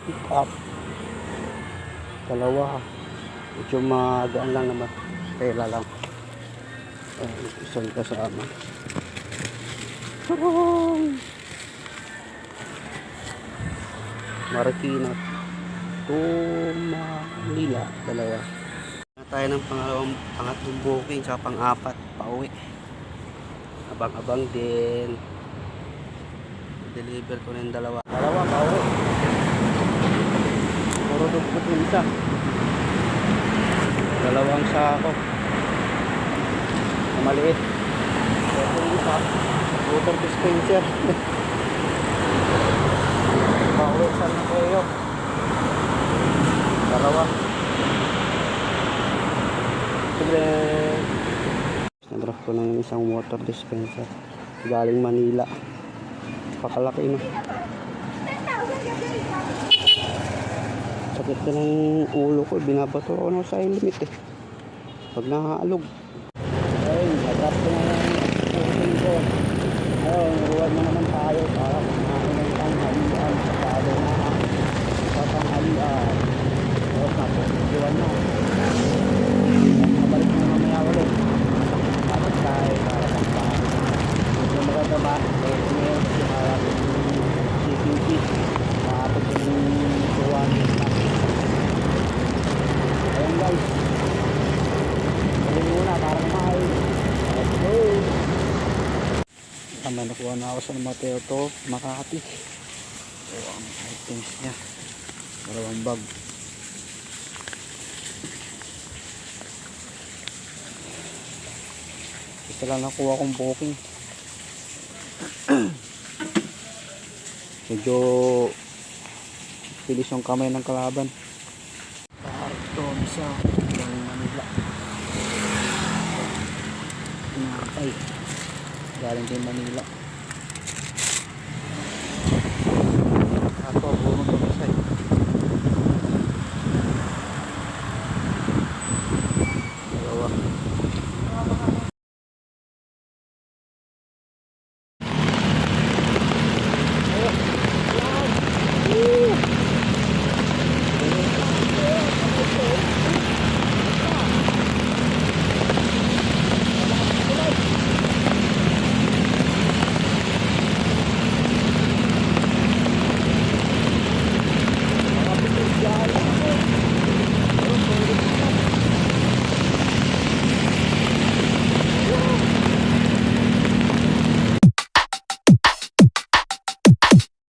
pick up. Dalawa. Medyo magaan lang naman. Tela lang. Isang kasama. Marikina to Manila. Dalawa. Tayo ng pangatlong booking sa pang-apat pauwi. Abang-abang din. Deliver ko na yung dalawa pauwi. Puro dugpot yung isa. Dalawang sako na maliit. Ito yung isa water dispenser. Pauwi San Mateo. Dalawa. Nadrap ko ng isang water dispenser galing Manila. Pakalaki na. Sakit na ng ulo ko. Binabato ako ng sa limit pag nakaalog. Ayun, nadrap ko na ng pusin ko. Ayun, ruwan na naman tayo para kumain ng tanghalian. Pasado na sa tanghalian. Tapos napupusuan na. Nabalik na mamaya ulit. Tapos tayo para pagpahan. Yung maganda ba? Ito na yun. CCP. Tapos yung suwan. Ayun guys. Ayun muna para kumain. Let's go. May nakuha na ako sa Mateo to. Makati. So ang items niya. Dalawang bag. Isa lang nakuha kong booking. Medyo pilis yung kamay ng kalaban. Karton sa galing Manila. Pinakay galing din Manila.